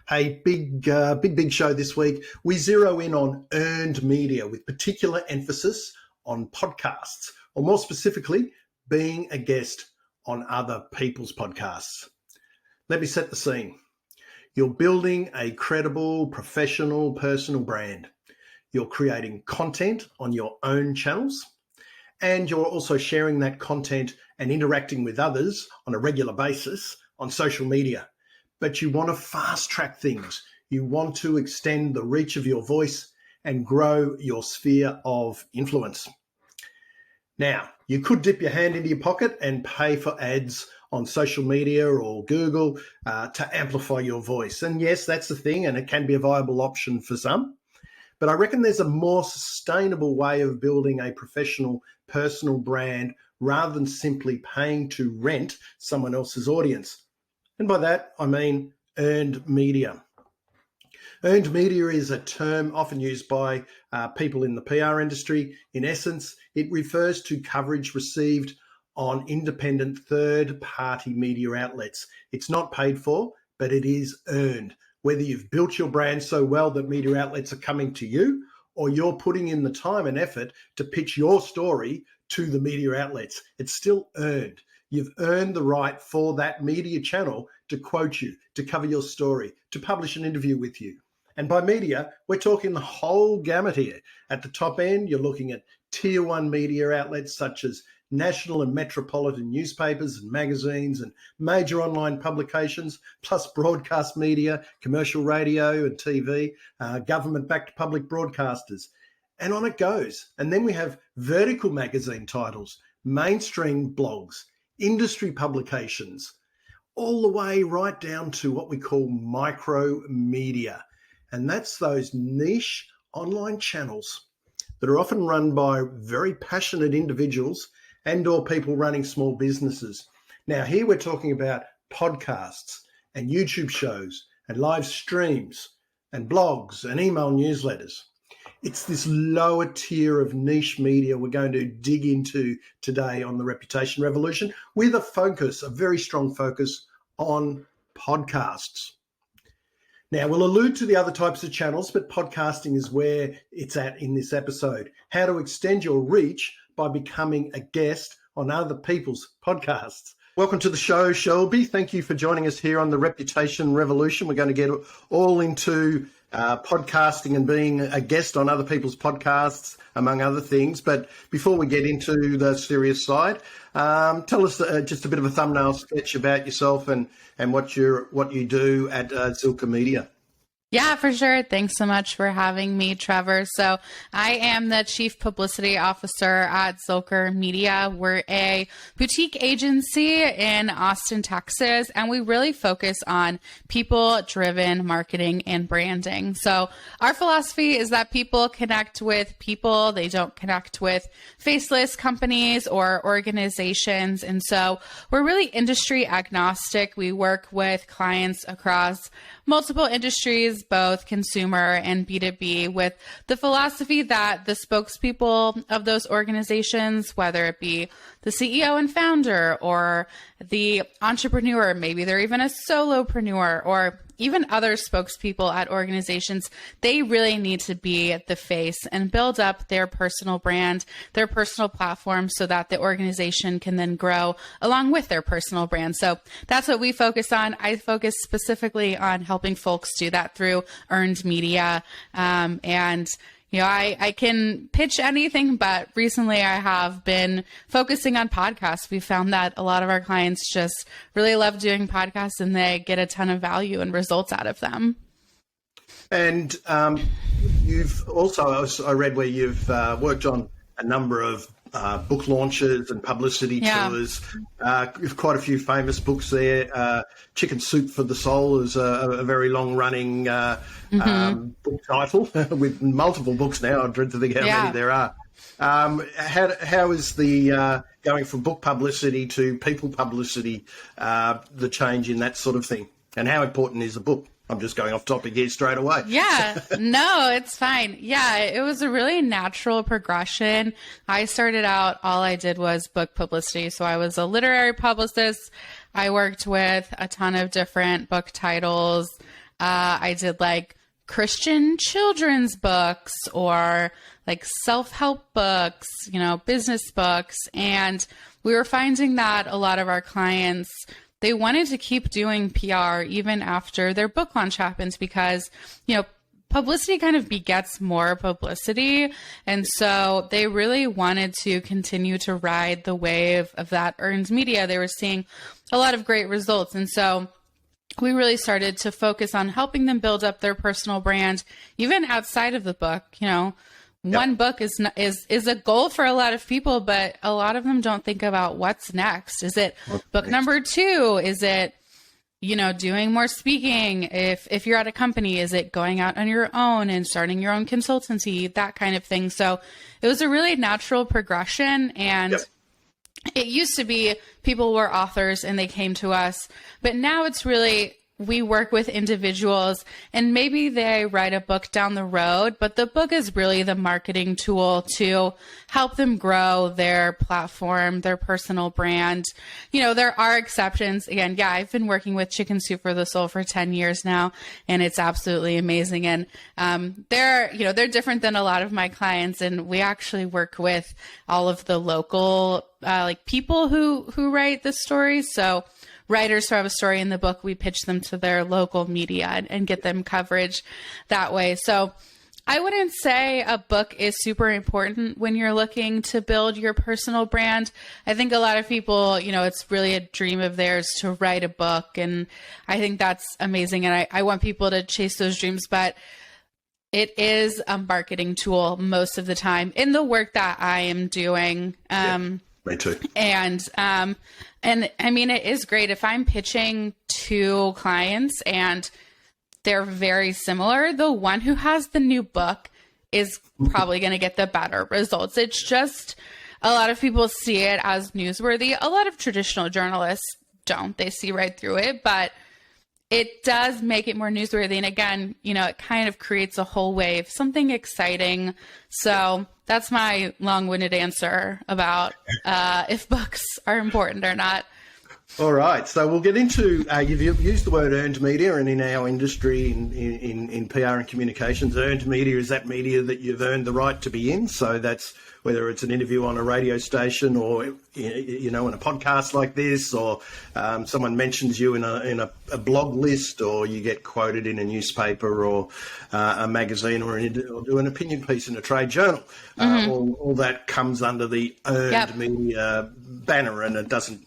Hey, big show this week. We zero in on earned media with particular emphasis on podcasts, or more specifically, being a guest on other people's podcasts. Let me set the scene. You're building a credible, professional, personal brand. You're creating content on your own channels, and you're also sharing that content and interacting with others on a regular basis on social media. But you want to fast track things. You want to extend the reach of your voice and grow your sphere of influence. Now, you could dip your hand into your pocket and pay for ads on social media or Google to amplify your voice. And yes, that's the thing, and it can be a viable option for some. But I reckon there's a more sustainable way of building a professional, personal brand rather than simply paying to rent someone else's audience. And by that, I mean earned media. Earned media is a term often used by people in the PR industry. In essence, it refers to coverage received on independent third-party media outlets. It's not paid for, but it is earned. Whether you've built your brand so well that media outlets are coming to you, or you're putting in the time and effort to pitch your story to the media outlets, it's still earned. You've earned the right for that media channel to quote you, to cover your story, to publish an interview with you. And by media, we're talking the whole gamut here. At the top end, you're looking at tier one media outlets such as national and metropolitan newspapers and magazines and major online publications, plus broadcast media, commercial radio and TV, government-backed public broadcasters. And on it goes. And then we have vertical magazine titles, mainstream blogs, industry publications, all the way right down to what we call micro media. And that's those niche online channels that are often run by very passionate individuals and or people running small businesses. Now, here we're talking about podcasts and YouTube shows and live streams and blogs and email newsletters. It's this lower tier of niche media we're going to dig into today on the Reputation Revolution with a very strong focus on podcasts. Now, we'll allude to the other types of channels, but podcasting is where it's at in this episode. How to extend your reach by becoming a guest on other people's podcasts. Welcome to the show, Shelby. Thank you for joining us here on the Reputation Revolution. We're going to get all into podcasting and being a guest on other people's podcasts, among other things. But before we get into the serious side, tell us just a bit of a thumbnail sketch about yourself and what you do at Zilka Media. Yeah, for sure. Thanks so much for having me, Trevor. So I am the Chief Publicity Officer at Zilka Media. We're a boutique agency in Austin, Texas, and we really focus on people-driven marketing and branding. So our philosophy is that people connect with people. They don't connect with faceless companies or organizations. And so we're really industry agnostic. We work with clients across multiple industries, both consumer and B2B, with the philosophy that the spokespeople of those organizations, whether it be the CEO and founder or the entrepreneur, maybe they're even a solopreneur, or even other spokespeople at organizations, they really need to be the face and build up their personal brand, their personal platform, so that the organization can then grow along with their personal brand. So that's what we focus on. I focus specifically on helping folks do that through earned media. I can pitch anything, but recently I have been focusing on podcasts. We found that a lot of our clients just really love doing podcasts and they get a ton of value and results out of them. And you've also, I read where you've worked on a number of book launches and publicity tours. Quite a few famous books there. Chicken Soup for the Soul is a very long-running book title with multiple books now. I dread to think how many there are. How is the going from book publicity to people publicity, the change in that sort of thing? And how important is a book? I'm just going off topic here straight away. Yeah, no, it's fine. Yeah, it was a really natural progression. I started out, all I did was book publicity. So I was a literary publicist. I worked with a ton of different book titles. I did like Christian children's books or like self-help books, business books. And we were finding that a lot of our clients, they wanted to keep doing PR even after their book launch happens because, publicity kind of begets more publicity. And so they really wanted to continue to ride the wave of that earned media. They were seeing a lot of great results. And so we really started to focus on helping them build up their personal brand, even outside of the book. One book is a goal for a lot of people, but a lot of them don't think about what's next. Is it book number 2? Is it, doing more speaking? If you're at a company, is it going out on your own and starting your own consultancy, that kind of thing? So it was a really natural progression. And it used to be people were authors and they came to us, but now it's really, we work with individuals and maybe they write a book down the road, but the book is really the marketing tool to help them grow their platform, their personal brand. There are exceptions. Again, I've been working with Chicken Soup for the Soul for 10 years now, and it's absolutely amazing. And they're different than a lot of my clients, and we actually work with all of the local people who write the stories. So writers who have a story in the book, we pitch them to their local media and get them coverage that way. So I wouldn't say a book is super important when you're looking to build your personal brand. I think a lot of people, it's really a dream of theirs to write a book. And I think that's amazing. And I want people to chase those dreams, but it is a marketing tool most of the time in the work that I am doing. Me too. And I mean, it is great if I'm pitching to clients and they're very similar. The one who has the new book is probably going to get the better results. It's just a lot of people see it as newsworthy. A lot of traditional journalists don't. They see right through it, but it does make it more newsworthy. And again, it kind of creates a whole wave, something exciting. So that's my long-winded answer about if books are important or not. All right, so we'll get into, you've used the word earned media, and in our industry, in PR and communications, earned media is that media that you've earned the right to be in. So that's whether it's an interview on a radio station or, in a podcast like this, or someone mentions you in a blog list, or you get quoted in a newspaper or a magazine, or do an opinion piece in a trade journal. All that comes under the earned media banner, and it doesn't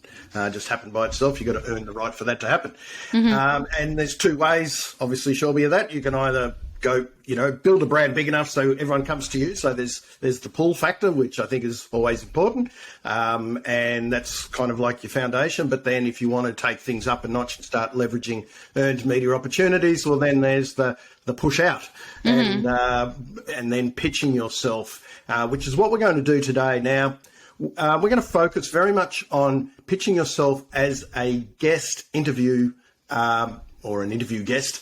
just happen by itself. You've got to earn the right for that to happen. And there's two ways, obviously, Shelby, of that. You can either go, build a brand big enough so everyone comes to you. So there's the pull factor, which I think is always important. And that's kind of like your foundation. But then if you want to take things up a notch and start leveraging earned media opportunities, well, then there's the push out and then pitching yourself, which is what we're going to do today. Now, we're going to focus very much on pitching yourself as a guest interview or an interview guest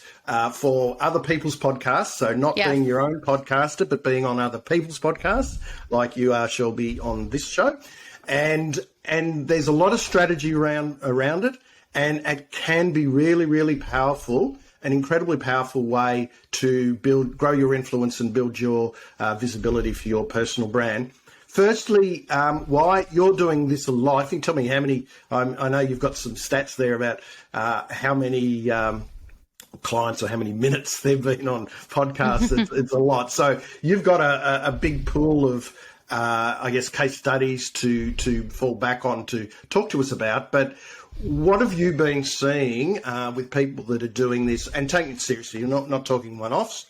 for other people's podcasts. So not being your own podcaster, but being on other people's podcasts, like you are, Shelby, on this show. And there's a lot of strategy around it, and it can be really, really powerful, an incredibly powerful way to grow your influence and build your visibility for your personal brand. Firstly, why you're doing this a lot. I think, tell me how many, I know you've got some stats there about how many clients or how many minutes they've been on podcasts. It's a lot. So you've got a big pool of, case studies to fall back on to talk to us about. But what have you been seeing with people that are doing this and taking it seriously? You're not talking one-offs,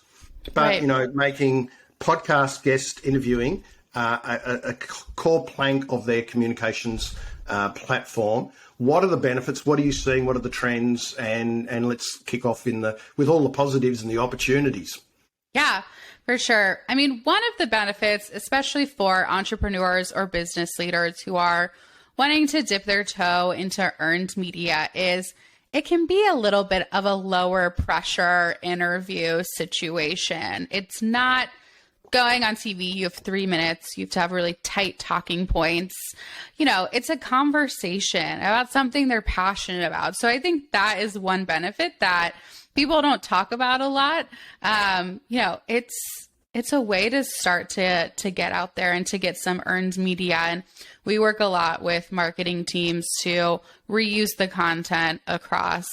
but, making podcast guest interviewing a core plank of their communications platform. What are the benefits? What are you seeing? What are the trends? And let's kick off with all the positives and the opportunities. Yeah, for sure. I mean, one of the benefits, especially for entrepreneurs or business leaders who are wanting to dip their toe into earned media, is it can be a little bit of a lower pressure interview situation. It's not going on TV, you have 3 minutes, you have to have really tight talking points. It's a conversation about something they're passionate about. So I think that is one benefit that people don't talk about a lot. It's a way to start to get out there and to get some earned media. And we work a lot with marketing teams to reuse the content across,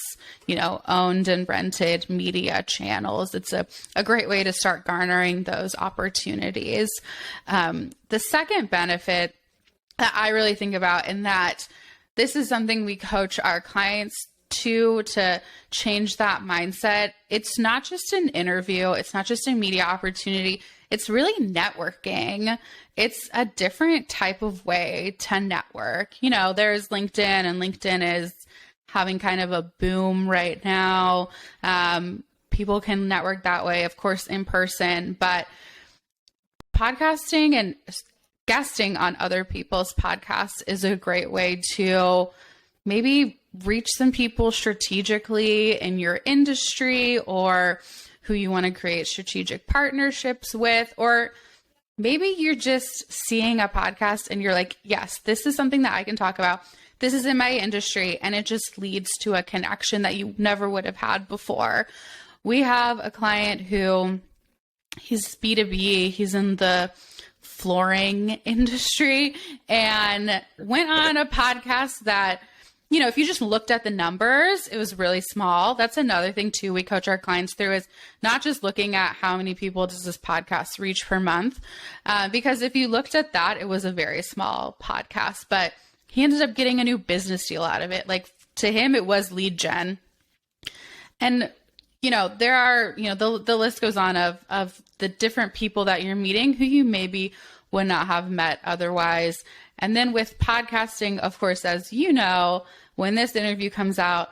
owned and rented media channels. It's a great way to start garnering those opportunities. The second benefit that I really think about, and that this is something we coach our clients to change that mindset. It's not just an interview. It's not just a media opportunity. It's really networking. It's a different type of way to network. There's LinkedIn, and LinkedIn is having kind of a boom right now. People can network that way, of course, in person, but podcasting and guesting on other people's podcasts is a great way to maybe reach some people strategically in your industry, or who you want to create strategic partnerships with, or maybe you're just seeing a podcast and you're like, yes, this is something that I can talk about. This is in my industry, and it just leads to a connection that you never would have had before. We have a client who, he's B2B, he's in the flooring industry, and went on a podcast that, if you just looked at the numbers, it was really small. That's another thing too we coach our clients through, is not just looking at how many people does this podcast reach per month. Because if you looked at that, it was a very small podcast, but he ended up getting a new business deal out of it. Like, to him, it was lead gen. And, there are, the list goes on of the different people that you're meeting who you maybe would not have met otherwise. And then with podcasting, of course, as you know, when this interview comes out,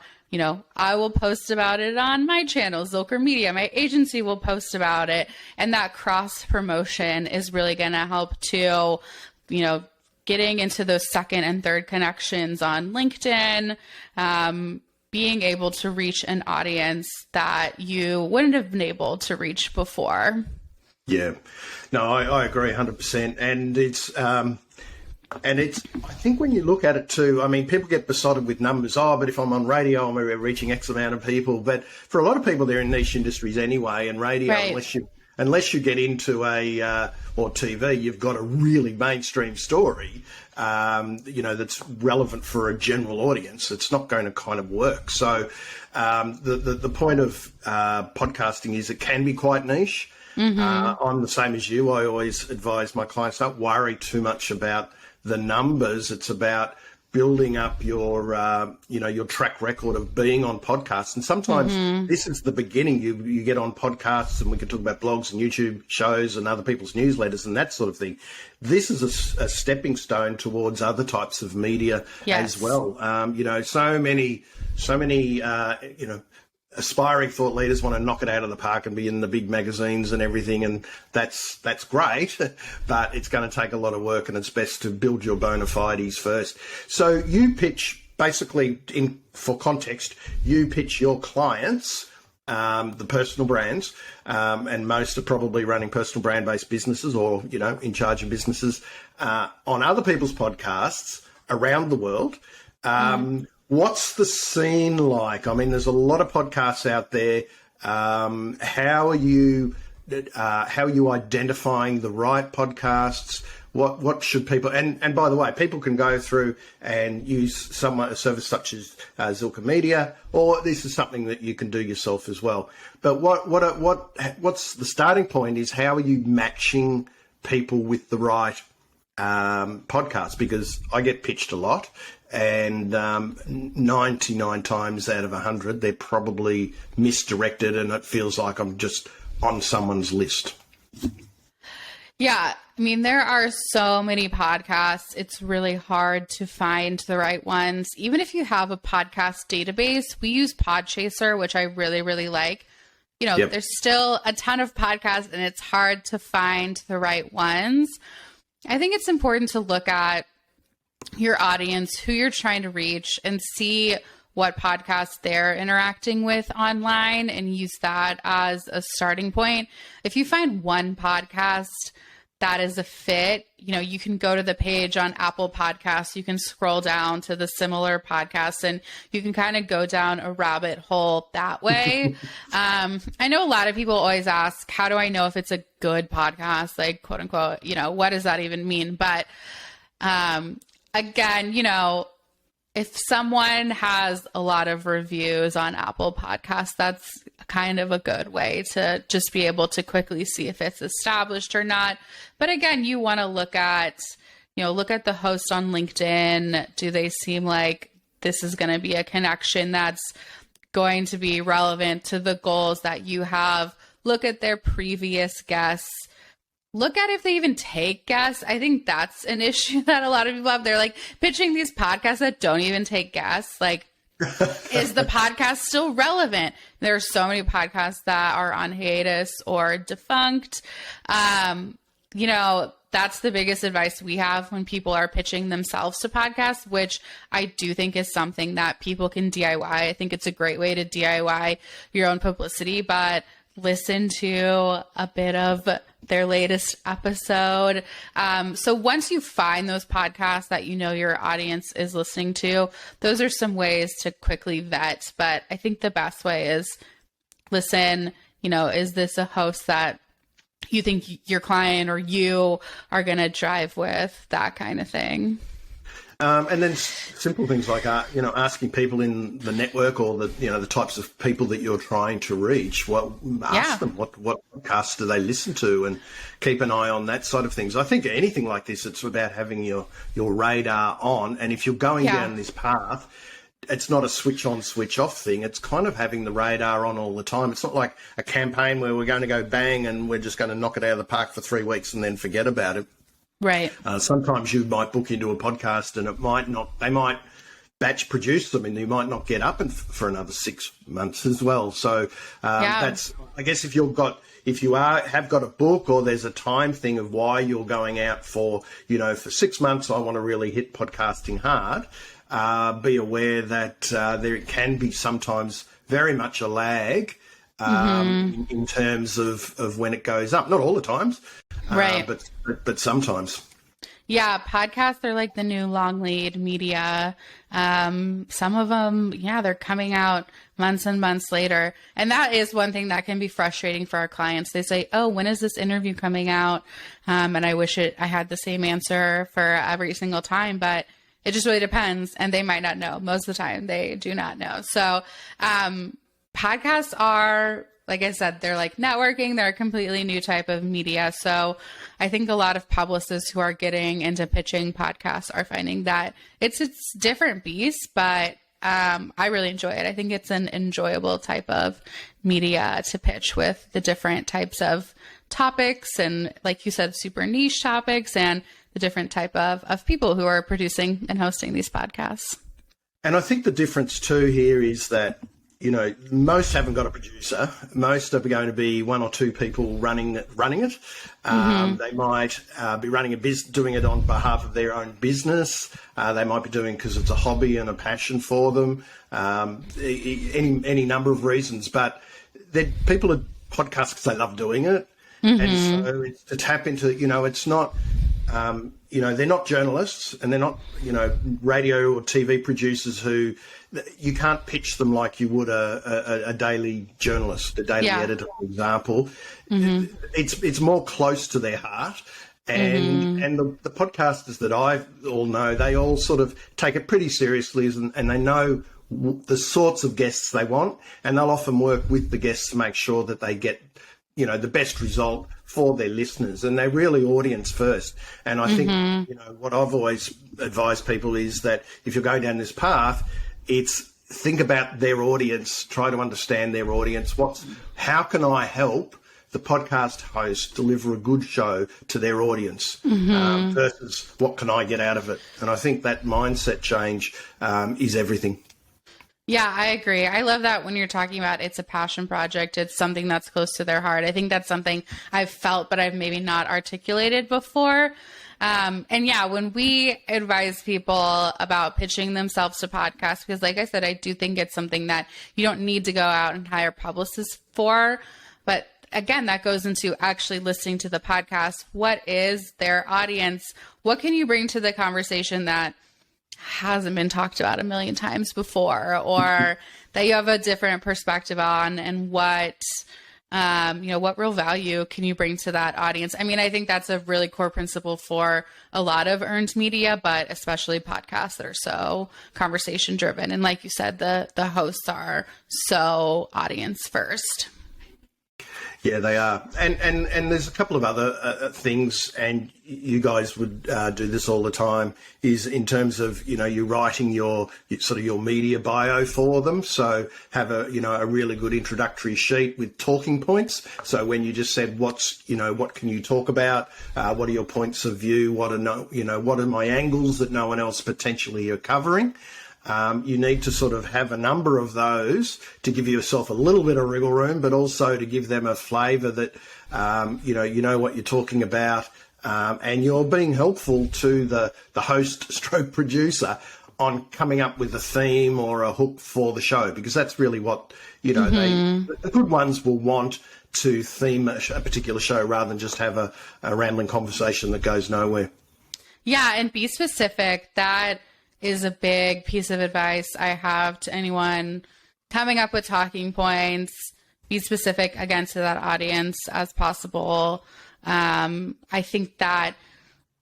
I will post about it on my channel, Zilker Media. My agency will post about it. And that cross promotion is really going to help to, getting into those second and third connections on LinkedIn, being able to reach an audience that you wouldn't have been able to reach before. Yeah, no, I agree 100%. And it's, I think when you look at it too, I mean, people get besotted with numbers. Oh, but if I'm on radio, I'm reaching X amount of people. But for a lot of people, they're in niche industries anyway, and radio, right, unless you get into or TV, you've got a really mainstream story, that's relevant for a general audience. It's not going to kind of work. So the point of podcasting is it can be quite niche. Mm-hmm. I'm the same as you. I always advise my clients, don't worry too much about the numbers. It's about building up your track record of being on podcasts. And sometimes this is the beginning. You get on podcasts, and we can talk about blogs and YouTube shows and other people's newsletters and that sort of thing. This is a stepping stone towards other types of media as well. So many aspiring thought leaders want to knock it out of the park and be in the big magazines and everything, and that's great, but it's going to take a lot of work, and it's best to build your bona fides first. So you pitch, basically, for context, you pitch your clients, the personal brands, and most are probably running personal brand-based businesses or, in charge of businesses, on other people's podcasts around the world. What's the scene like? I mean, there's a lot of podcasts out there. How are you identifying the right podcasts? What should people, and by the way, people can go through and use a service such as Zilker Media, or this is something that you can do yourself as well. But what's the starting point is, how are you matching people with the right podcast? Because I get pitched a lot, and 99 times out of 100, they're probably misdirected, and it feels like I'm just on someone's list. Yeah, I mean, there are so many podcasts. It's really hard to find the right ones. Even if you have a podcast database, we use Podchaser, which I really, really like. There's still a ton of podcasts, and it's hard to find the right ones. I think it's important to look at your audience, who you're trying to reach, and see what podcasts they're interacting with online, and use that as a starting point. If you find one podcast that is a fit, you can go to the page on Apple Podcasts, you can scroll down to the similar podcasts, and you can kind of go down a rabbit hole that way. I know a lot of people always ask, how do I know if it's a good podcast? Like, quote unquote, what does that even mean? But again, if someone has a lot of reviews on Apple Podcasts, that's kind of a good way to just be able to quickly see if it's established or not. But again, you want to look at the host on LinkedIn. Do they seem like this is going to be a connection that's going to be relevant to the goals that you have? Look at their previous guests. Look at if they even take guests. I think that's an issue that a lot of people have. They're like pitching these podcasts that don't even take guests. Like, is the podcast still relevant? There are so many podcasts that are on hiatus or defunct. That's the biggest advice we have when people are pitching themselves to podcasts, which I do think is something that people can DIY. I think it's a great way to DIY your own publicity, but listen to a bit of their latest episode. So once you find those podcasts that your audience is listening to, those are some ways to quickly vet. But I think the best way is listen, is this a host that you think your client or you are going to drive with, that kind of thing. And then simple things like, asking people in the network or the types of people that you're trying to reach. Ask them what podcasts do they listen to, and keep an eye on that side of things. I think anything like this, it's about having your radar on. And if you're going down this path, it's not a switch on, switch off thing. It's kind of having the radar on all the time. It's not like a campaign where we're going to go bang and we're just going to knock it out of the park for 3 weeks and then forget about it. Right. Sometimes you might book into a podcast and they might batch produce them and you might not get up for another 6 months as well. So that's, I guess, if you have got a book or there's a time thing of why you're going out for 6 months, I want to really hit podcasting hard. Be aware that there can be sometimes very much a lag in terms of when it goes up. Not all the times, right? But sometimes. Yeah, podcasts are like the new long lead media. Some of them, they're coming out months and months later. And that is one thing that can be frustrating for our clients. They say, oh, when is this interview coming out? And I wish I had the same answer for every single time, but it just really depends. And they might not know. Most of the time, they do not know. So podcasts are, like I said, they're like networking. They're a completely new type of media. So I think a lot of publicists who are getting into pitching podcasts are finding that it's different beast, but I really enjoy it. I think it's an enjoyable type of media to pitch with the different types of topics and, like you said, super niche topics and the different type of people who are producing and hosting these podcasts. And I think the difference too here is that, most haven't got a producer. Most are going to be one or two people running it. They might be running doing it on behalf of their own business. They might be doing because it's a hobby and a passion for them. Any number of reasons, but people are podcasts because they love doing it. And so it's to tap into, it's not, they're not journalists and they're not, radio or TV producers who you can't pitch them like you would a daily journalist, a daily editor, for example. It's more close to their heart. And the podcasters that I all know, they all sort of take it pretty seriously and they know the sorts of guests they want, and they'll often work with the guests to make sure that they get the best result for their listeners, and they're really audience first. And I think, what I've always advised people is that if you're going down this path, it's think about their audience, try to understand their audience. How can I help the podcast host deliver a good show to their audience versus what can I get out of it? And I think that mindset change is everything. Yeah, I agree. I love that when you're talking about it's a passion project, it's something that's close to their heart. I think that's something I've felt, but I've maybe not articulated before. When we advise people about pitching themselves to podcasts, because like I said, I do think it's something that you don't need to go out and hire publicists for, but again, that goes into actually listening to the podcast. What is their audience? What can you bring to the conversation that hasn't been talked about a million times before, or that you have a different perspective on, and what real value can you bring to that audience? I mean, I think that's a really core principle for a lot of earned media, but especially podcasts that are so conversation driven. And like you said, the hosts are so audience first. Yeah, they are. And there's a couple of other things, and you guys would do this all the time, is in terms of, you're writing your media bio for them. So have a really good introductory sheet with talking points. So when you just said, what can you talk about? What are your points of view? What are my angles that no one else potentially are covering? You need to sort of have a number of those to give yourself a little bit of wriggle room, but also to give them a flavour that, you know what you're talking about, and you're being helpful to the host stroke producer on coming up with a theme or a hook for the show, because that's really what, the good ones will want to theme a particular show rather than just have a rambling conversation that goes nowhere. Yeah, and be specific. That is a big piece of advice I have to anyone coming up with talking points. Be specific, again, to that audience as possible. I think that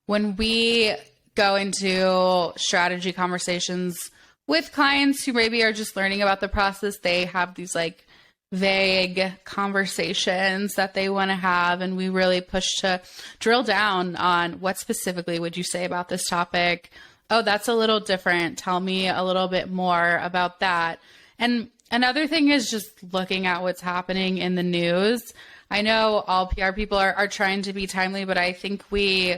when we go into strategy conversations with clients who maybe are just learning about the process, they have these like vague conversations that they want to have, and we really push to drill down on what specifically would you say about this topic. Oh, that's a little different. Tell me a little bit more about that. And another thing is just looking at what's happening in the news. I know all PR people are trying to be timely, but I think we,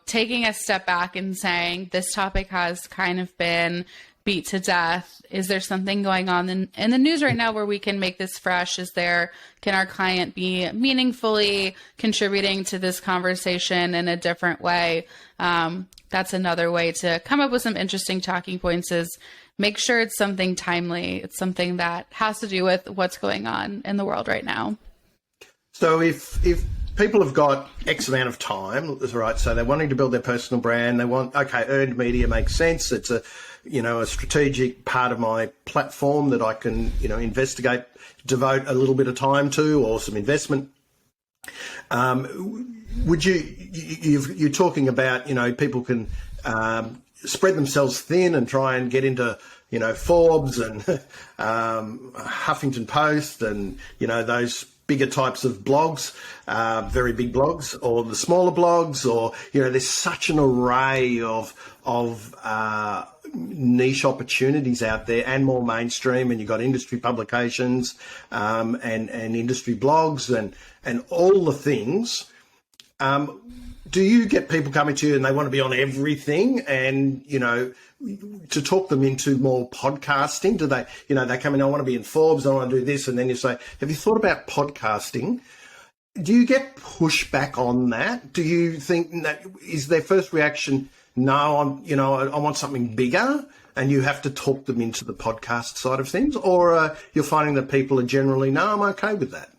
taking a step back and saying this topic has kind of been beat to death. Is there something going on in the news right now where we can make this fresh? Can our client be meaningfully contributing to this conversation in a different way? That's another way to come up with some interesting talking points, is make sure it's something timely. It's something that has to do with what's going on in the world right now. So if people have got X amount of time, right, so they're wanting to build their personal brand, earned media makes sense. It's a strategic part of my platform that I can, investigate, devote a little bit of time to, or some investment. Would you're talking about, people can spread themselves thin and try and get into, Forbes and Huffington Post and, those bigger types of blogs, very big blogs, or the smaller blogs, or, there's such an array of niche opportunities out there, and more mainstream, and you've got industry publications and industry blogs and all the things. Do you get people coming to you and they want to be on everything, and, to talk them into more podcasting? Do they, they come in, I want to be in Forbes, I want to do this, and then you say, have you thought about podcasting? Do you get pushback on that? Do you think that is their first reaction, no, I want something bigger, and you have to talk them into the podcast side of things? Or you're finding that people are generally, no, I'm okay with that?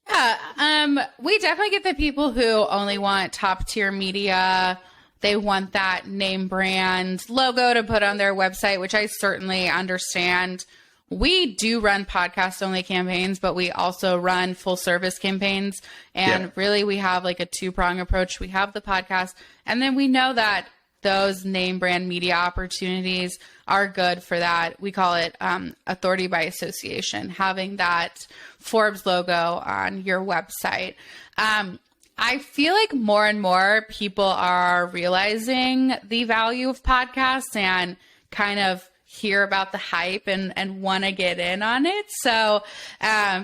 Yeah, we definitely get the people who only want top tier media. They want that name brand logo to put on their website, which I certainly understand. We do run podcast only campaigns, but we also run full service campaigns. And really we have like a two-prong approach. We have the podcast, and then we know that those name brand media opportunities are good for that. We call it authority by association, having that Forbes logo on your website. I feel like more and more people are realizing the value of podcasts and kind of hear about the hype and want to get in on it. So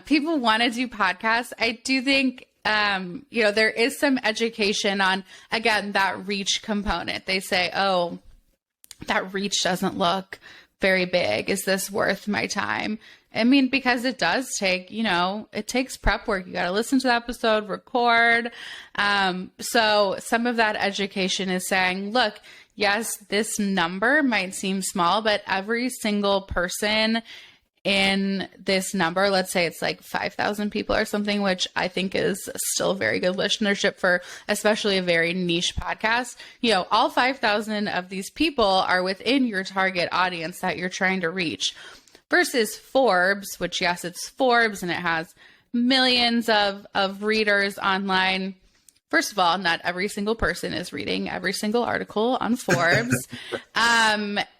people want to do podcasts. I do think there is some education on, again, that reach component. They say, oh, that reach doesn't look very big. Is this worth my time? I mean, because it does take, it takes prep work. You got to listen to the episode, record. So some of that education is saying, look, yes, this number might seem small, but every single person in this number, let's say it's like 5,000 people or something, which I think is still very good listenership for especially a very niche podcast. All 5,000 of these people are within your target audience that you're trying to reach, versus Forbes, which, yes, it's Forbes and it has millions of readers online. First of all, not every single person is reading every single article on Forbes.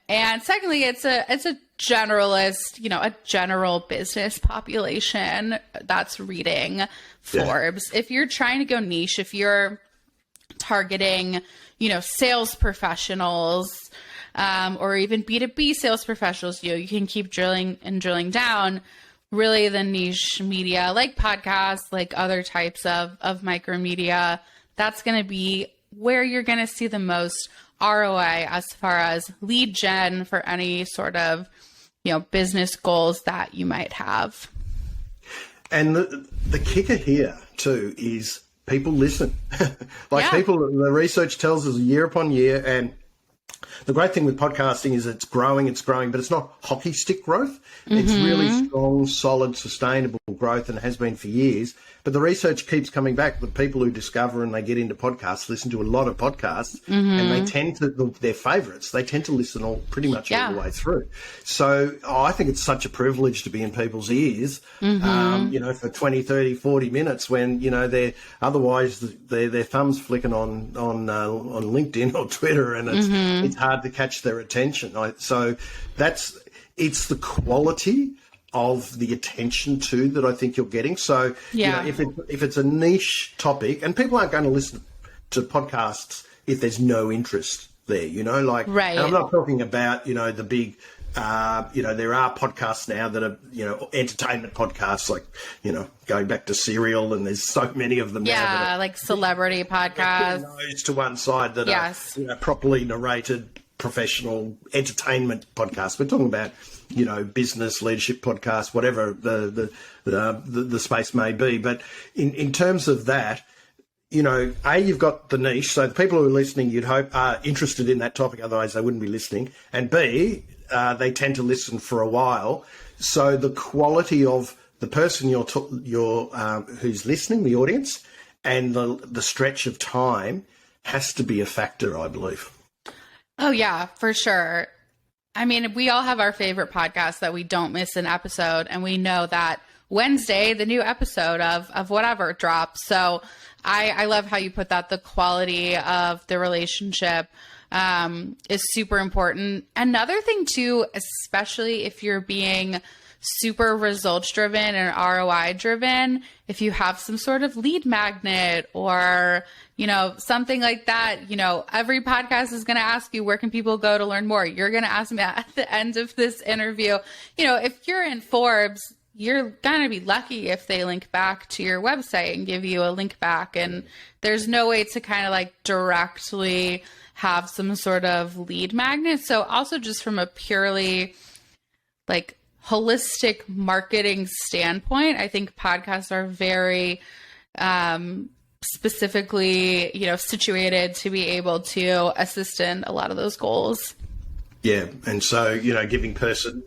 And secondly, it's a generalist, a general business population that's reading Forbes. Yeah. If you're trying to go niche, if you're targeting, sales professionals, or even B2B sales professionals, you can keep drilling down. Really, the niche media, like podcasts, like other types of micro media, that's going to be where you're going to see the most ROI as far as lead gen for any sort of, business goals that you might have. And the kicker here too is people listen. People, the research tells us year upon year, and the great thing with podcasting is it's growing, but it's not hockey stick growth. It's really strong, solid, sustainable growth, and it has been for years. But the research keeps coming back. The people who discover and they get into podcasts listen to a lot of podcasts, and they tend to, their favourites, they tend to listen pretty much all the way through. So I think it's such a privilege to be in people's ears, for 20, 30, 40 minutes when, they're otherwise their thumbs flicking on LinkedIn or Twitter, and it's hard to catch their attention. So it's the quality of the attention too that I think you're getting. So if it's a niche topic, and people aren't going to listen to podcasts if there's no interest there, right. And I'm not talking about, the big, there are podcasts now that are, entertainment podcasts, like, going back to Serial, and there's so many of them now. Yeah, like celebrity podcasts. Nose to one side that are properly narrated professional entertainment podcasts. We're talking about, business, leadership podcasts, whatever the space may be. But in terms of that, you've got the niche. So the people who are listening, you'd hope, are interested in that topic. Otherwise, they wouldn't be listening. And B, they tend to listen for a while. So the quality of the person who's listening, the audience, and the stretch of time has to be a factor, I believe. Oh, yeah, for sure. I mean, we all have our favorite podcasts that we don't miss an episode, and we know that Wednesday, the new episode of whatever drops. So I love how you put that. The quality of the relationship is super important. Another thing too, especially if you're being super results driven and ROI driven, if you have some sort of lead magnet or, something like that, every podcast is going to ask you, where can people go to learn more? You're going to ask me at the end of this interview, if you're in Forbes, you're going to be lucky if they link back to your website and give you a link back. And there's no way to kind of like directly have some sort of lead magnet. So also just from a purely like holistic marketing standpoint, I think podcasts are very specifically, situated to be able to assist in a lot of those goals. Yeah. And so, giving person,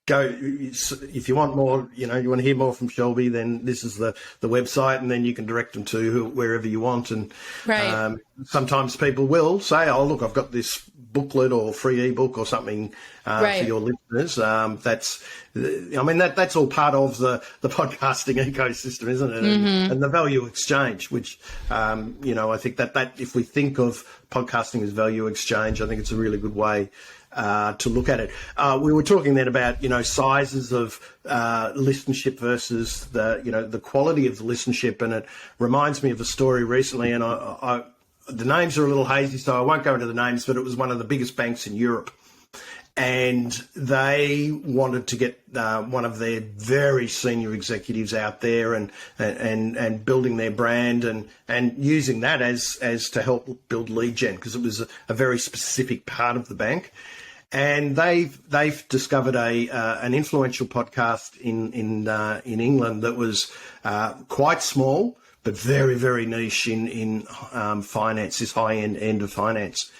go, if you want more, you want to hear more from Shelby, then this is the website, and then you can direct them to wherever you want. And right. Sometimes people will say, oh, look, I've got this booklet or free ebook or something for your listeners. That's all part of the podcasting ecosystem, isn't it? And the value exchange, which, I think that if we think of podcasting as value exchange, I think it's a really good way to look at it. We were talking then about, sizes of listenership versus the quality of the listenership, and it reminds me of a story recently, and I the names are a little hazy, so I won't go into the names, but it was one of the biggest banks in Europe, and they wanted to get one of their very senior executives out there and building their brand and using that as to help build lead gen, because it was a very specific part of the bank. And they've discovered an influential podcast in England that was quite small but very, very niche in finance, this high end of finance.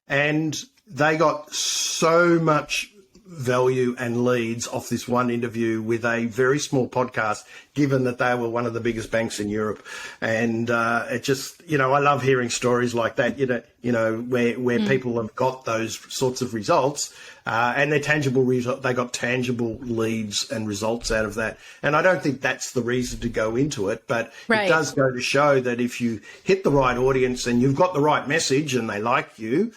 And they got so much value and leads off this one interview with a very small podcast, given that they were one of the biggest banks in Europe. And it just, I love hearing stories like that, where people have got those sorts of results and they're tangible results. They got tangible leads and results out of that. And I don't think that's the reason to go into it, but it does go to show that if you hit the right audience and you've got the right message and they like you,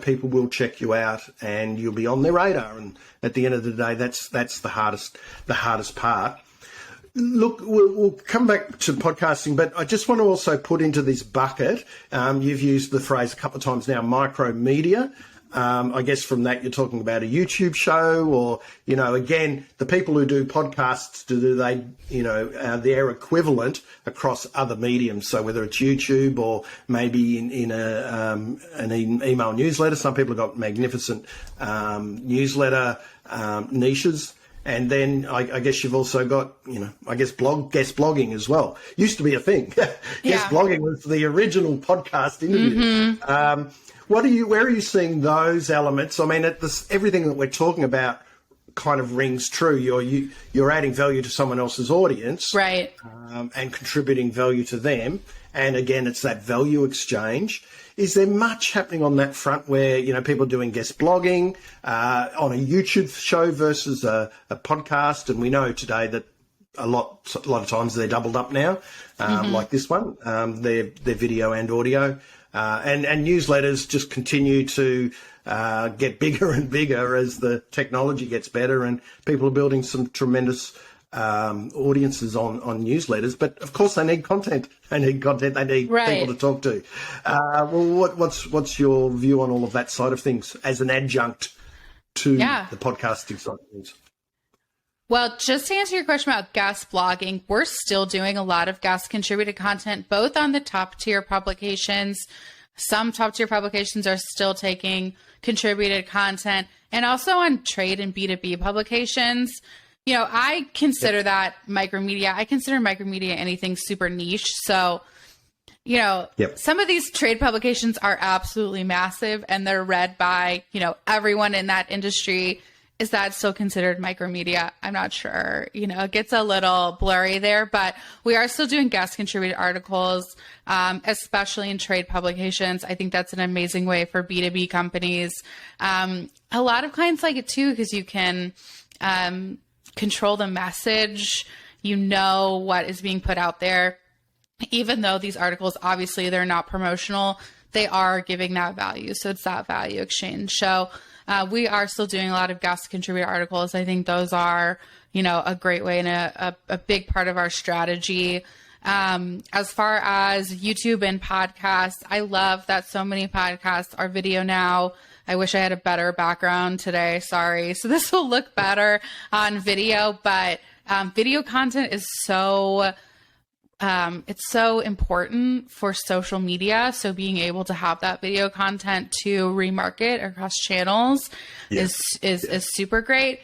people will check you out and you'll be on their radar. And at the end of the day, that's the hardest part. Look, we'll come back to podcasting, but I just want to also put into this bucket, you've used the phrase a couple of times now, micro media. I guess from that you're talking about a YouTube show or, again, the people who do podcasts, do they, their equivalent across other mediums. So whether it's YouTube or maybe in an email newsletter, some people have got magnificent newsletter niches. And then I guess you've also got, guest blogging as well. Used to be a thing. Guest blogging was the original podcast interview. Mm-hmm. Where are you seeing those elements? I mean, everything that we're talking about kind of rings true. You're adding value to someone else's audience, right? And contributing value to them. And again, it's that value exchange. Is there much happening on that front where, people are doing guest blogging on a YouTube show versus a podcast? And we know today that a lot of times they're doubled up now, like this one, they're video and audio. And newsletters just continue to get bigger and bigger as the technology gets better, and people are building some tremendous audiences on newsletters. But of course, they need content. They need people to talk to. What's your view on all of that side of things as an adjunct to the podcasting side of things? Well, just to answer your question about guest blogging, we're still doing a lot of guest contributed content, both on the top tier publications. Some top tier publications are still taking contributed content, and also on trade and B2B publications. I consider that micromedia. I consider micromedia anything super niche. So, some of these trade publications are absolutely massive and they're read by, everyone in that industry. Is that still considered micromedia? I'm not sure. It gets a little blurry there, but we are still doing guest contributed articles, especially in trade publications. I think that's an amazing way for B2B companies. A lot of clients like it too, because you can control the message. What is being put out there. Even though these articles, obviously, they're not promotional, they are giving that value. So it's that value exchange. So we are still doing a lot of guest contributor articles. I think those are, a great way and a big part of our strategy. As far as YouTube and podcasts, I love that so many podcasts are video now. I wish I had a better background today. Sorry. So this will look better on video, but video content is it's so important for social media. So being able to have that video content to remarket across channels is super great.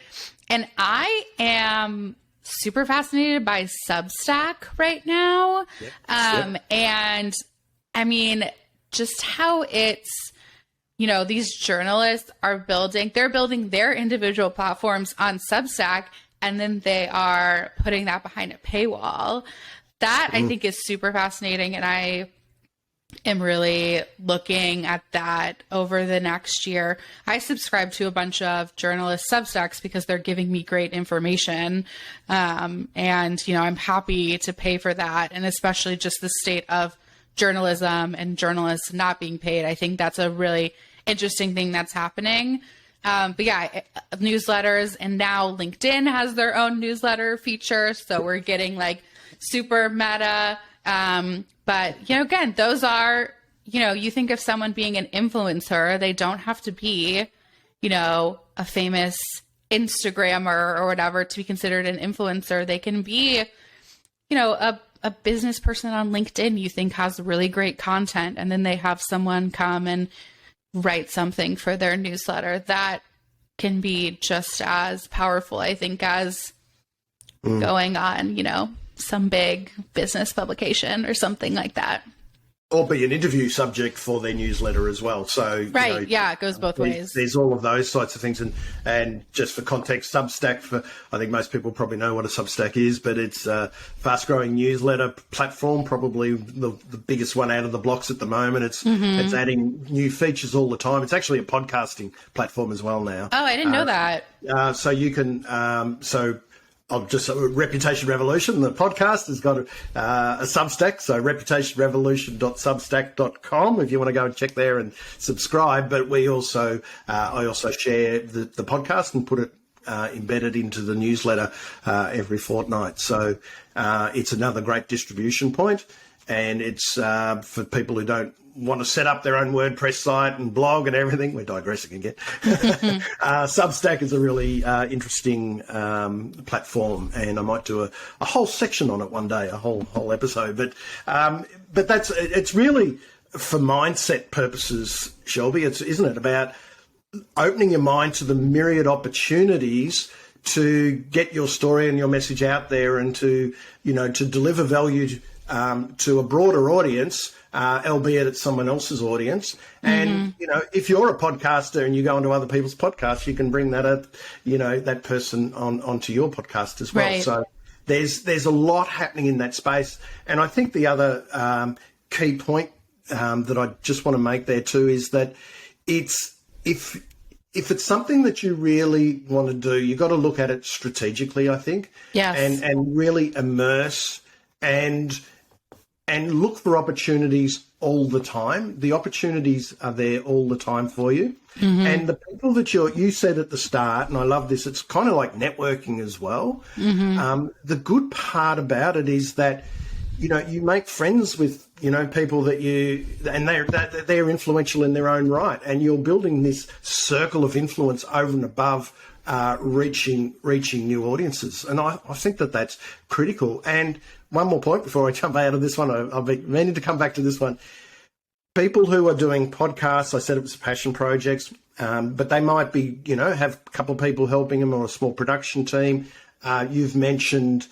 And I am super fascinated by Substack right now. And I mean, just how it's, these journalists are building their individual platforms on Substack, and then they are putting that behind a paywall. That I think is super fascinating, and I am really looking at that over the next year. I subscribe to a bunch of journalist Substacks because they're giving me great information, and I'm happy to pay for that, and especially just the state of journalism and journalists not being paid. I think that's a really interesting thing that's happening. Newsletters, and now LinkedIn has their own newsletter feature, so we're getting super meta. But, again, those are, you think of someone being an influencer, they don't have to be, a famous Instagrammer or whatever to be considered an influencer. They can be, a business person on LinkedIn you think has really great content, and then they have someone come and write something for their newsletter. That can be just as powerful, I think, as going on, some big business publication or something like that. or be an interview subject for their newsletter as well. So right, yeah, it goes both ways. There's all of those sorts of things, and just for context, Substack. I think most people probably know what a Substack is, but it's a fast-growing newsletter platform, probably the biggest one out of the blocks at the moment. It's adding new features all the time. It's actually a podcasting platform as well now. Oh, I didn't know that. So you can I'll just Reputation Revolution, the podcast, has got a Substack, so reputationrevolution.substack.com if you want to go and check there and subscribe. But we also, I also share the podcast and put it embedded into the newsletter every fortnight. So it's another great distribution point, and it's for people who don't want to set up their own WordPress site and blog and everything. We're digressing again. Substack is a really interesting platform, and I might do a whole section on it one day, a whole episode. But it's really for mindset purposes, Shelby. Isn't it about opening your mind to the myriad opportunities to get your story and your message out there, and to deliver value to a broader audience, albeit it's someone else's audience. And, if you're a podcaster and you go onto other people's podcasts, you can bring that, that person onto your podcast as well. Right. So there's a lot happening in that space. And I think the other key point that I just want to make there too is that if it's something that you really want to do, you've got to look at it strategically, I think. Yes. And really immerse and look for opportunities all the time. The opportunities are there all the time for you. And the people that you said at the start, and I love this, it's kind of like networking as well. The good part about it is that, you make friends with, people that they're influential in their own right, and you're building this circle of influence over and above reaching new audiences. And I think that that's critical. And one more point before I jump out of this one, I've been meaning to come back to this one. People who are doing podcasts, I said it was passion projects, but they might be, have a couple of people helping them or a small production team. You've mentioned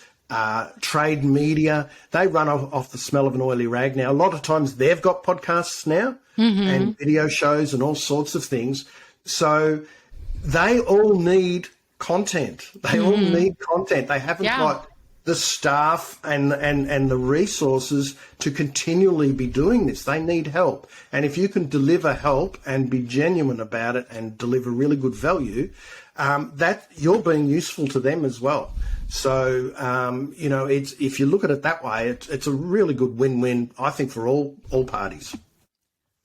trade media. They run off the smell of an oily rag now. A lot of times they've got podcasts now and video shows and all sorts of things. So they all need content. They all need content. They haven't got the staff and the resources to continually be doing this. They need help. And if you can deliver help and be genuine about it and deliver really good value, that you're being useful to them as well. So, it's, if you look at it that way, it's a really good win-win, I think, for all parties.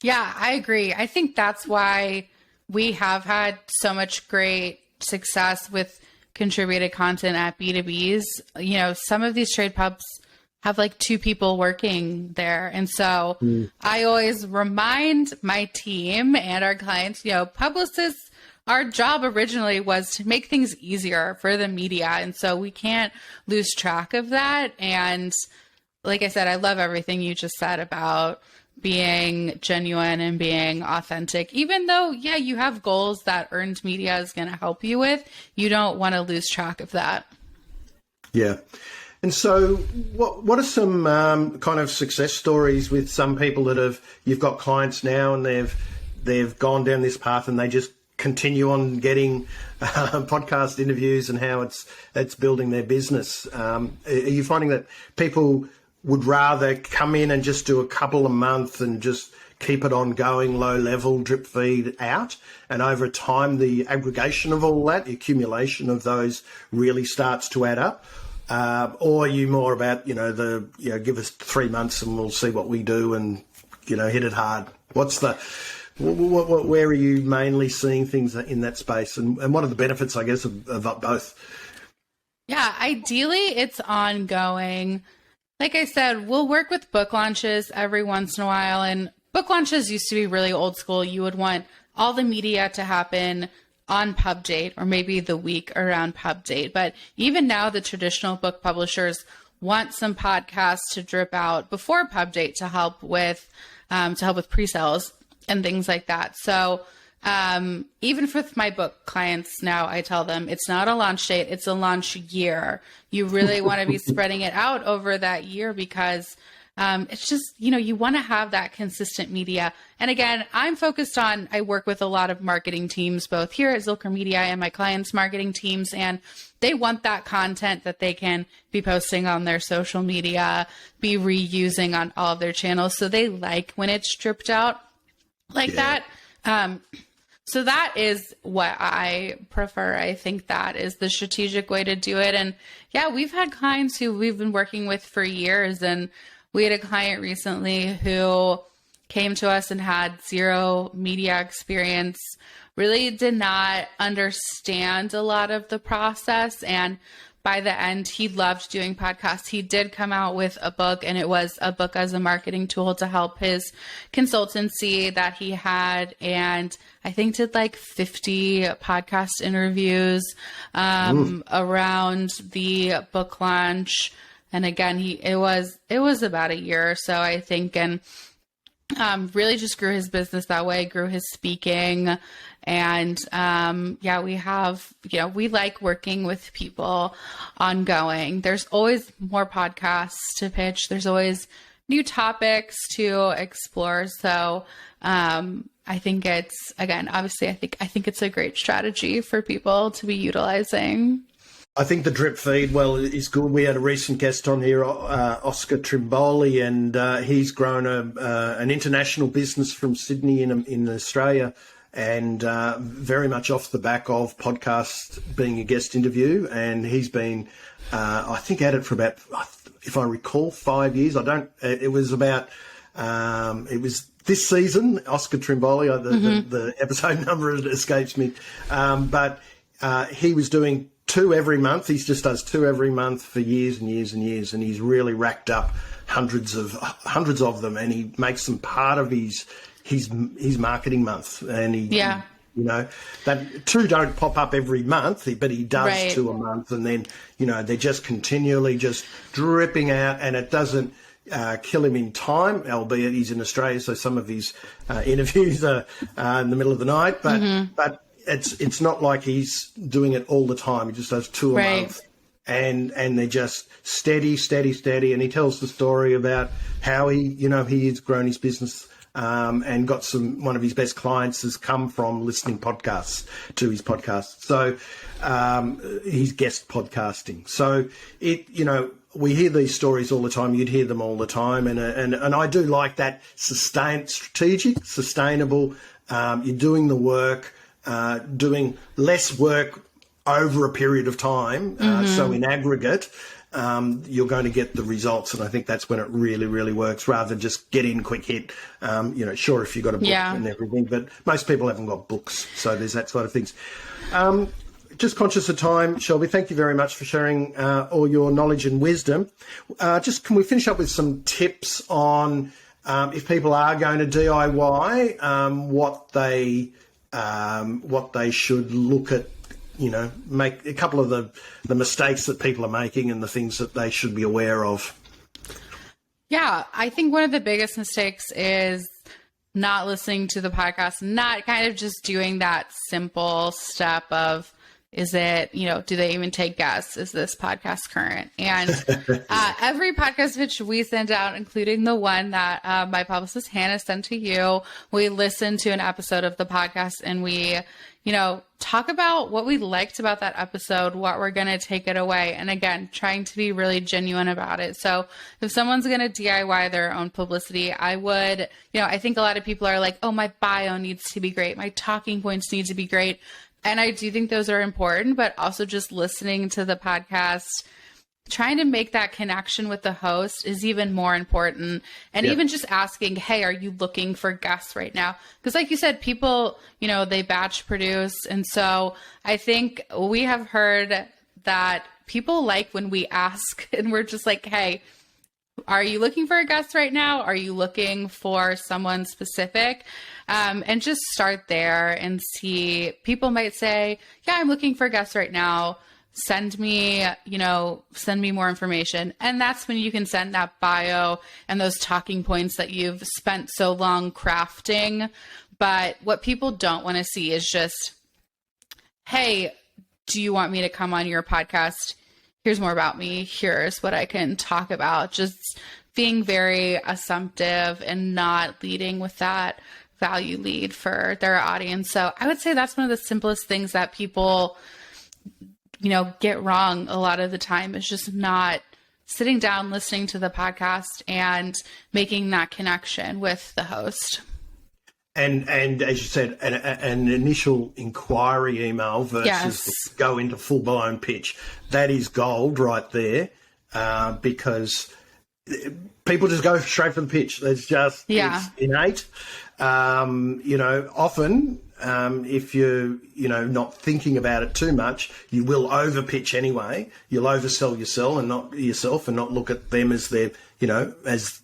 Yeah, I agree. I think that's why we have had so much great success with contributed content at B2Bs. Some of these trade pubs have like 2 people working there. And so I always remind my team and our clients, publicists, our job originally was to make things easier for the media. And so we can't lose track of that. And like I said, I love everything you just said about being genuine and being authentic. Even though, you have goals that earned media is going to help you with, you don't want to lose track of that. Yeah. And so what are some kind of success stories with some people that you've got clients now and they've gone down this path and they just continue on getting podcast interviews, and how it's building their business? Are you finding that people would rather come in and just do a couple a month and just keep it ongoing, low level, drip feed out, and over time the aggregation of all that, the accumulation of those really starts to add up? Or are you more about, give us 3 months and we'll see what we do and, hit it hard? Where are you mainly seeing things in that space, and what are the benefits, I guess, of both? Yeah, ideally it's ongoing. Like I said, we'll work with book launches every once in a while, and book launches used to be really old school. You would want all the media to happen on pub date or maybe the week around pub date. But even now, the traditional book publishers want some podcasts to drip out before pub date to help with pre-sales and things like that. So even for my book clients now, I tell them it's not a launch date, it's a launch year. You really want to be spreading it out over that year, because It's just, you want to have that consistent media. And again, I work with a lot of marketing teams, both here at Zilker Media and my clients' marketing teams, and they want that content that they can be posting on their social media, be reusing on all of their channels. So they like when it's stripped out like that. So that is what I prefer. I think that is the strategic way to do it. And yeah, we've had clients who we've been working with for years, and we had a client recently who came to us and had zero media experience, really did not understand a lot of the process. And by the end, he loved doing podcasts. He did come out with a book, and it was a book as a marketing tool to help his consultancy that he had. And I think did like 50 podcast interviews around the book launch. And again, it was about a year or so, I think, and really just grew his business that way, grew his speaking. And we like working with people ongoing. There's always more podcasts to pitch. There's always new topics to explore. So I think it's, again, obviously, I think it's a great strategy for people to be utilizing. I think the drip feed, is good. We had a recent guest on here, Oscar Trimboli, and he's grown an international business from Sydney in Australia, and very much off the back of podcast being a guest interview. And he's been, I think, at it for about, if I recall, 5 years. It was this season, Oscar Trimboli, the episode number escapes me, but he was doing 2 every month. He just does 2 every month for years and years and years, and he's really racked up hundreds of them, and he makes them part of his marketing month. And that 2 don't pop up every month, but he does 2 a month, and then they're just continually just dripping out, and it doesn't kill him in time, albeit he's in Australia, so some of his interviews are in the middle of the night, but it's not like he's doing it all the time. He just does 2 a month, and they're just steady. And he tells the story about how he has grown his business, and got one of his best clients has come from listening podcasts to his podcast. So he's guest podcasting. So we hear these stories all the time. You'd hear them all the time, and I do like that strategic, sustainable. You're doing the work. Doing less work over a period of time. So in aggregate, you're going to get the results. And I think that's when it really, really works, rather than just get in, quick hit. Sure, if you've got a book and everything, but most people haven't got books. So there's that sort of things. Just conscious of time, Shelby, thank you very much for sharing all your knowledge and wisdom. Can we finish up with some tips on if people are going to DIY, what they should look at, make a couple of the mistakes that people are making and the things that they should be aware of? Yeah, I think one of the biggest mistakes is not listening to the podcast, not kind of just doing that simple step of, is it, do they even take guests? Is this podcast current? And every podcast pitch we send out, including the one that my publicist Hannah sent to you, we listen to an episode of the podcast, and we, talk about what we liked about that episode, what we're going to take it away. And again, trying to be really genuine about it. So if someone's going to DIY their own publicity, I would, I think a lot of people are like, oh, my bio needs to be great. My talking points need to be great. And I do think those are important, but also just listening to the podcast, trying to make that connection with the host is even more important. And even just asking, hey, are you looking for guests right now? Because like you said, people, they batch produce. And so I think we have heard that people like when we ask and we're just like, hey, are you looking for a guest right now? Are you looking for someone specific? And just start there and see. People might say, yeah, I'm looking for guests right now. Send me more information. And that's when you can send that bio and those talking points that you've spent so long crafting. But what people don't want to see is just, hey, do you want me to come on your podcast? Here's more about me. Here's what I can talk about. Just being very assumptive and not leading with that value lead for their audience. So I would say that's one of the simplest things that people, get wrong a lot of the time, is just not sitting down, listening to the podcast and making that connection with the host. And as you said, an initial inquiry email versus go into full-blown pitch. That is gold right there, because people just go straight for the pitch. It's it's innate. Often if you're, not thinking about it too much, you will over-pitch anyway. You'll oversell yourself and not look at them as their, as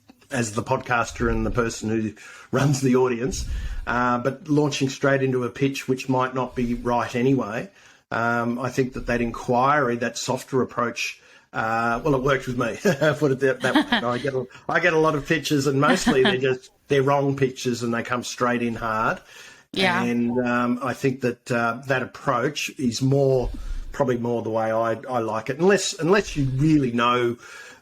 the podcaster and the person who runs the audience, but launching straight into a pitch which might not be right anyway. I think that inquiry, that softer approach, it worked with me. Put it that way. I get a lot of pitches, and mostly they're wrong pitches, and they come straight in hard. Yeah. And I think that that approach is probably more the way I like it. Unless you really know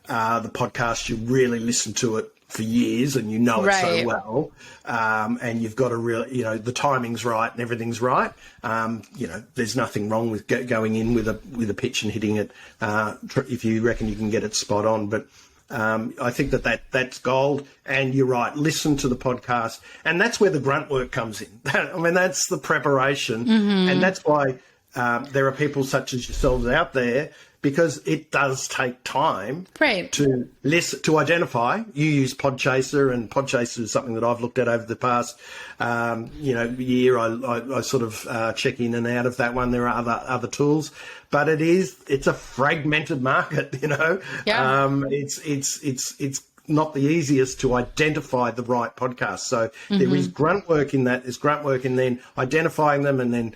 the podcast, you really listen to it for years and you know it so well, and you've got a real, the timing's right and everything's right. There's nothing wrong with going in with a pitch and hitting it if you reckon you can get it spot on. But I think that's gold. And you're right, listen to the podcast, and that's where the grunt work comes in. That's the preparation, and that's why there are people such as yourselves out there, because it does take time to listen, to identify. You use Podchaser, and Podchaser is something that I've looked at over the past year. I sort of check in and out of that one. There are other tools, but it's a fragmented market. It's not the easiest to identify the right podcast. So there is grunt work in that. There's grunt work in then identifying them, and then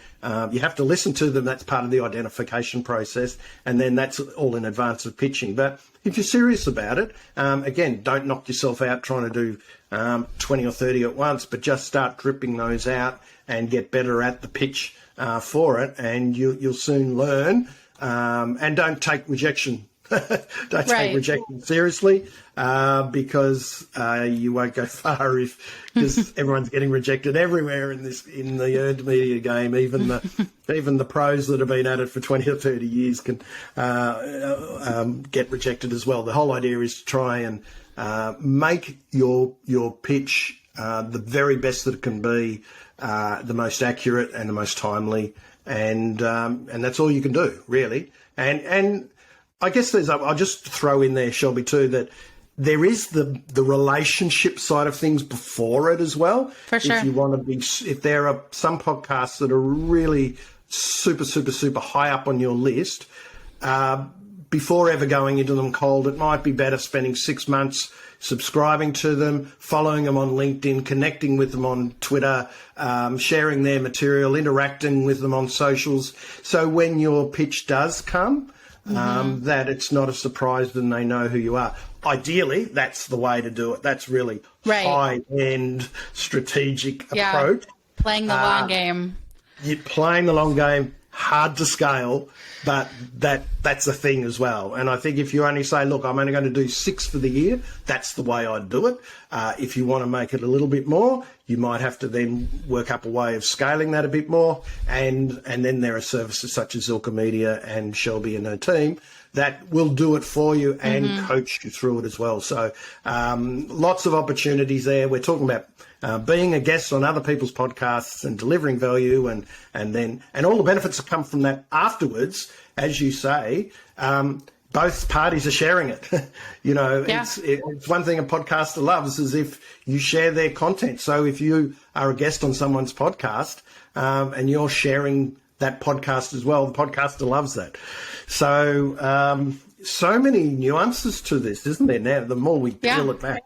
you have to listen to them. That's part of the identification process, and then that's all in advance of pitching. But if you're serious about it, again, don't knock yourself out trying to do 20 or 30 at once, but just start dripping those out and get better at the pitch for it, and you'll soon learn. And don't take rejection. Don't take rejection seriously, because you won't go far because everyone's getting rejected everywhere in the earned media game. Even the pros that have been at it for 20 or 30 years can get rejected as well. The whole idea is to try and make your pitch the very best that it can be, the most accurate and the most timely, and that's all you can do, really. And I guess I'll just throw in there, Shelby, too, that there is the relationship side of things before it as well. For sure. If you want to if there are some podcasts that are really super, super, super high up on your list, before ever going into them cold, it might be better spending 6 months subscribing to them, following them on LinkedIn, connecting with them on Twitter, sharing their material, interacting with them on socials. So when your pitch does come, that it's not a surprise and they know who you are. Ideally, that's the way to do it. That's really high-end strategic approach. Playing the long game. You're playing the long game, hard to scale, but that's a thing as well. And I think if you only say, look, I'm only going to do 6 for the year, that's the way I'd do it. If you want to make it a little bit more, you might have to then work up a way of scaling that a bit more. And then there are services such as Zilker Media and Shelby and her team that will do it for you and coach you through it as well. So lots of opportunities there. We're talking about being a guest on other people's podcasts and delivering value, and all the benefits that come from that afterwards, as you say. Both parties are sharing it. It's one thing a podcaster loves is if you share their content. So if you are a guest on someone's podcast and you're sharing that podcast as well, the podcaster loves that. So so many nuances to this, isn't there? Now, the more we peel it back.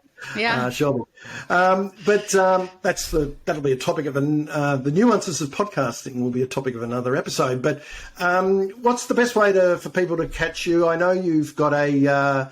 Shelby. But that'll be a topic of the nuances of podcasting will be a topic of another episode. But what's the best way for people to catch you? I know you've got tell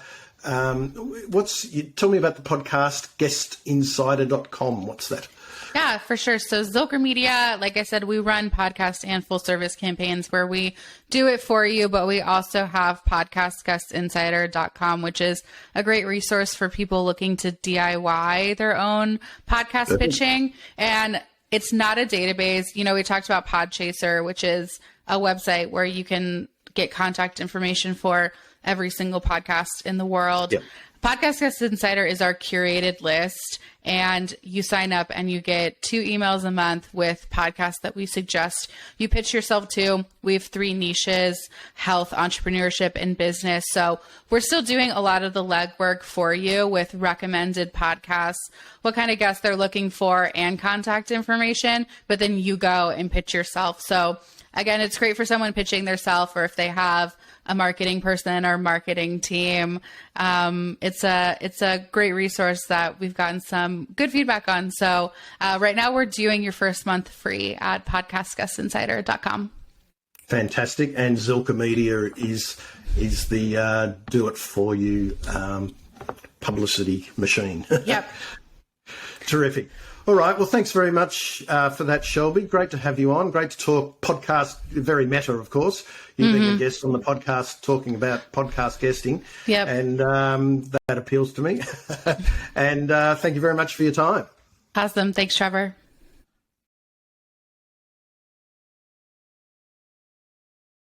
me about the podcast, guestinsider.com. What's that? Yeah, for sure. So Zilker Media, like I said, we run podcast and full service campaigns where we do it for you, but we also have podcastguestinsider.com, which is a great resource for people looking to DIY their own podcast pitching. And it's not a database. You know, we talked about Podchaser, which is a website where you can get contact information for every single podcast in the world. Yep. Podcast Guest Insider is our curated list, and you sign up and you get 2 emails a month with podcasts that we suggest you pitch yourself to. We have 3 niches: health, entrepreneurship, and business. So we're still doing a lot of the legwork for you with recommended podcasts, what kind of guests they're looking for, and contact information, but then you go and pitch yourself. So again, it's great for someone pitching theirself, or if they have a marketing person or marketing team. It's a great resource that we've gotten some good feedback on. So right now we're doing your first month free at podcastguestinsider.com. Fantastic. And Zilker Media is the do it for you publicity machine. Yep. Terrific. All right. Well, thanks very much for that, Shelby. Great to have you on. Great to talk podcast, very meta, of course. You being a guest on the podcast, talking about podcast guesting. Yep. And that appeals to me. And thank you very much for your time. Awesome. Thanks, Trevor.